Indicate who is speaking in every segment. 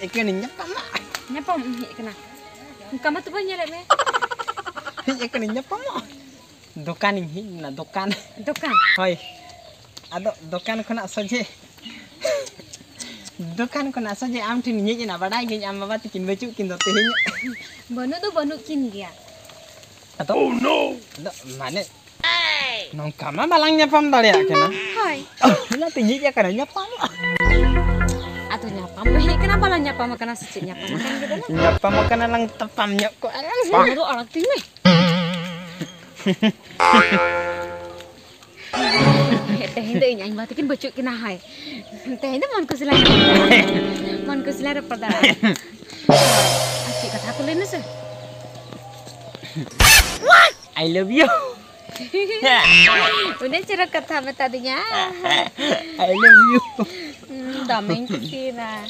Speaker 1: akan nyapam.
Speaker 2: Nyapam hej kena. Kamu tuh banyak lek me.
Speaker 1: Hej akan nyapam. Dokan ini na dokan.
Speaker 2: Dokan.
Speaker 1: Hoi. Ado dokan kena saja. Dokan kena saja am tin hej na badai hej am baba tikin baju kin do tehnya.
Speaker 2: Banu kin gya.
Speaker 1: Atau oh no. Ado mana? Nongka mah balang nyapam dale kena.
Speaker 2: Hai.
Speaker 1: Lah tinggi ya kana nyapam.
Speaker 2: Atau nyapam hej kenapa lah nyapam kena secik nyapam makan gitu lah.
Speaker 1: Nyapam makan lang tepam nyok ko alang.
Speaker 2: Baru alat ting me. Teh hindi inya matikin baju kena hai. Teh hindi man ko sila pada. Asyik kata aku lain sih.
Speaker 1: I love you.
Speaker 2: Udah cara kata tadinya.
Speaker 1: I love you.
Speaker 2: Damai kira.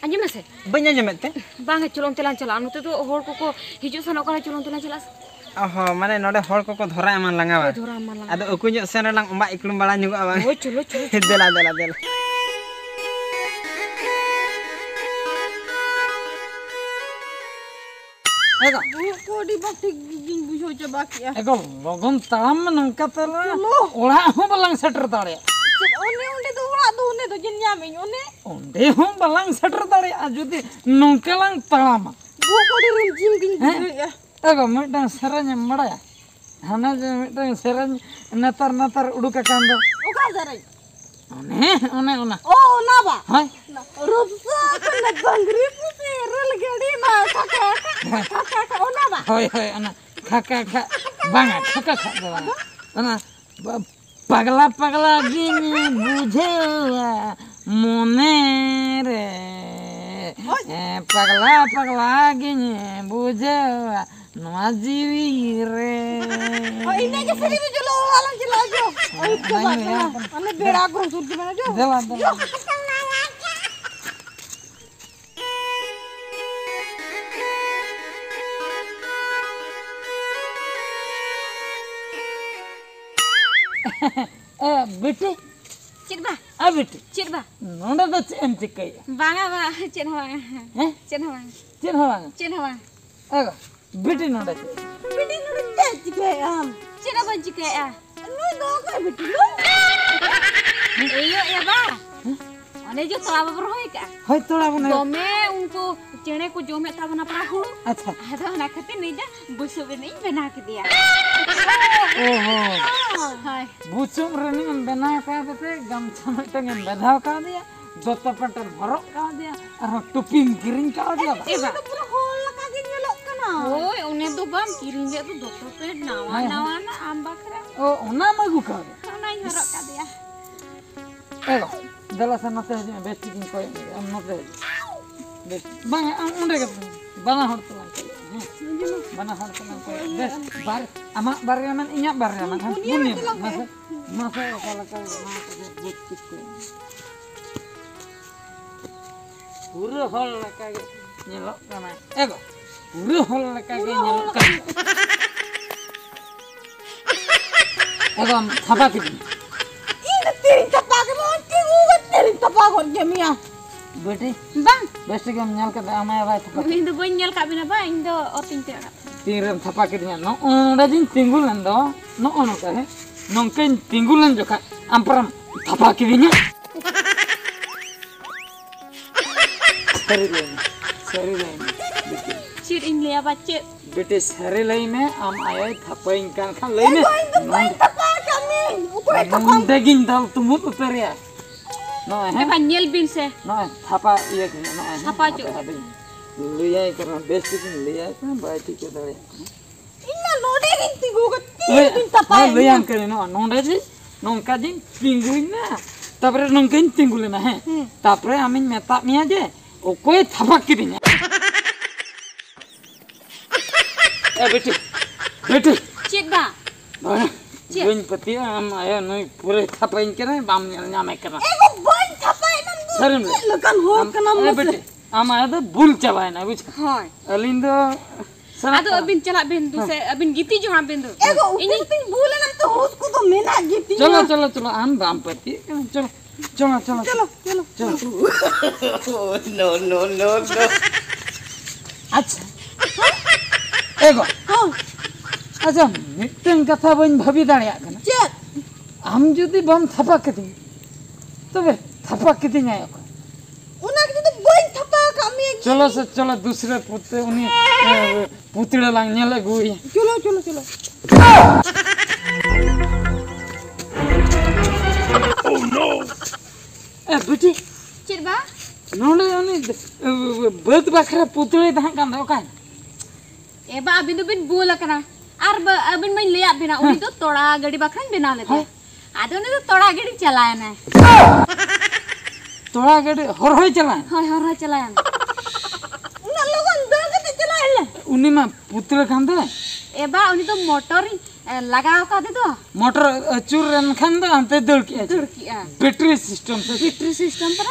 Speaker 2: Anjir masih.
Speaker 1: Banyak jemet teh.
Speaker 2: Bang culung telan celan itu tuh hor koko hijau sana kalau culung telan celas.
Speaker 1: Oh, mana node hor koko dhora aman langa ba.
Speaker 2: Dhora aman langa.
Speaker 1: Ado aku nyok sana lang umbak iklum bala nyugo abang.
Speaker 2: Oh, culo.
Speaker 1: Dela.
Speaker 2: Ego, kok di batik giging bujo coba ya.
Speaker 3: Ego, logon talam nangka tela. Olah ho balang setter tare.
Speaker 2: One tuh ulah tuh one tuh jen nyaming one.
Speaker 3: Onde ho balang setter tare ajudi nangka lang talam.
Speaker 2: Gua kok di rinjing ginging ya.
Speaker 3: Ego, midang seranya mada. Hana je midang seranya natar uduka kando.
Speaker 2: Oka jarai.
Speaker 3: One.
Speaker 2: Oh, napa?
Speaker 3: Hai.
Speaker 2: Rupsa kena bangri putih rel gadi na kakak oh napa?
Speaker 3: Hoi ana kakak banget kakak banget. Ana pagla gini bujewa monere. Pagla gini bujewa Najiri.
Speaker 2: Oh ini aja sini jual alang jual aja. Oh coba ane beda aku suruh gimana jo?
Speaker 3: Jalan. Beti.
Speaker 2: Cirba.
Speaker 3: Beti.
Speaker 2: Cirba.
Speaker 3: Nonda tuh cem cikai.
Speaker 2: Banga cenhawang. Cenhawang.
Speaker 3: Ego, beti nonda.
Speaker 2: Beti nonda cikai Cenhawang cikai Lu doga beti lu. Iyo ya ba. Ane jo tolaba berhoi ka.
Speaker 3: Hoi tolaba na.
Speaker 2: Dome unko चने को जो मैं तब ना पराहू
Speaker 3: अच्छा
Speaker 2: आधा ना खाते नहीं जा बुसुब नहीं बना के दिया
Speaker 3: ओहो
Speaker 2: हाय
Speaker 3: बुसुब रनिंग बना का देते गमछा में टंगे बंधा का दिया दोता पटन भरो का दिया और टोपी किरिंग का दिया
Speaker 2: तो पूरा होल लगा के गेलो कना ओए उन्हें तो बम किरिंग दे तो दोता पे नावा ना आम बकरा
Speaker 3: ओ ओना मगु का
Speaker 2: ना ही हरो का दिया
Speaker 3: एगो दला से नते बेटी किन कोई हम नते bang unde ke bana horto bana horto nang ko des bar ama baryaman inya baryaman kan bunyi masa kala kala butik ko pura hol ka nyelok kana ego pura hol ka nyelok kana ego thapa ki
Speaker 2: ini tiri thapa ke mon ki ugat tiri thapa kon gemia
Speaker 3: बेटे
Speaker 2: bang
Speaker 3: best के nyal ka ama vai thapa
Speaker 2: ini do boy nyal ka bina ba indo oting te
Speaker 3: tiram thapa ke no onda jin tingulan do no ono ka he nongken tingulan joka ampram thapa ke dinya sari lain
Speaker 2: chir in liya bache
Speaker 3: बेटे sari lain में am आए thapa inkan kan lain में
Speaker 2: thapa kami ukure thapa
Speaker 3: daging dal tumut utarya no है
Speaker 2: apa nyel bin se
Speaker 3: no thapa ये no है
Speaker 2: thapa ju
Speaker 3: लिया करना best की लिया करना बाटी के दरे
Speaker 2: inna node ginti gugat tin thapa
Speaker 3: लिया करे no नोंडे जी नोंका जी पिंगुइन ना तापरे नोंकेन पिंगुले ना है तापरे आमिन मेता मिया जे ओ कोई थपा के दिया ए बेटी
Speaker 2: चिदा
Speaker 3: बन पति हम आया नहीं पूरे थपाइन के ना बाम न्यामे करना
Speaker 2: ego boy thapa enam
Speaker 3: सरम
Speaker 2: lekan ho kana
Speaker 3: ए बेटी हम आया तो बुल चबाय ना बुझ
Speaker 2: hoy
Speaker 3: अलिंदो
Speaker 2: ado abin chalak ben du se abin giti jo ben du ego ini tin bulan am to hus ko to mena giti
Speaker 3: चलो हम balm पति चलो चलो चलो
Speaker 2: चलो चलो
Speaker 3: चलो अच्छा एगो
Speaker 2: हाँ
Speaker 3: अच्छा मिट्टन कथा बन भाभी दाड़िया कना
Speaker 2: चेक
Speaker 3: हम जुदी बम थपा कदी तबे थपा कदी जाय
Speaker 2: उना के तो बन थपा कामी
Speaker 3: चलो से चलो दूसरे पुते उनी पुतड़े लांग नेले गुई
Speaker 2: चलो चलो चलो
Speaker 3: ए बेटी
Speaker 2: चिरबा
Speaker 3: नोले उनी बद बखरा पुतड़े दहा कान दो का
Speaker 2: एबा अबिन बिन बोल कना आर अबिन मैं ले बिना उनी तो तोड़ा गाड़ी बखरन बिना लेते आदो ने तो तोड़ा गाड़ी चलाया ना
Speaker 3: तोड़ा गड़े हर होय चला
Speaker 2: हाय हाय चलाया उना लोगन दर के चलाया
Speaker 3: उनी मा पुतड़े कान दे
Speaker 2: एबा उनी तो मोटर लगाओ का दे तो
Speaker 3: मोटर चूर रन खान दो अंते दौड़ के
Speaker 2: दुड़किया
Speaker 3: बैटरी सिस्टम से
Speaker 2: बैटरी सिस्टम पर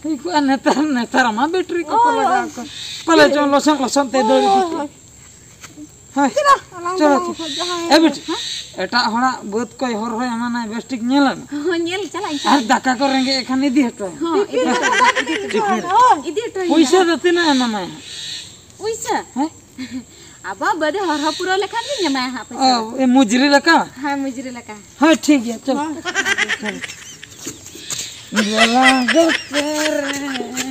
Speaker 3: ठीक है नेतार मा बैटरी को लगा कर पहले जो लोसन ते दौड़ हां चलो ए बेटी एटा हणा बहुत कोई हर होय माना बेस्टिक नेलन
Speaker 2: हां नेल चला
Speaker 3: आर दाका करेंगे एखाने दी हटो
Speaker 2: हां इदी तो
Speaker 3: पैसा देते ना मामा
Speaker 2: पैसा
Speaker 3: हैं
Speaker 2: अब बदे हर पूरा लेखा नहीं जमा हां पैसा
Speaker 3: ए मुजरी लका
Speaker 2: हां मुजरे लगा
Speaker 3: हां ठीक है चल चल गला गो तेरे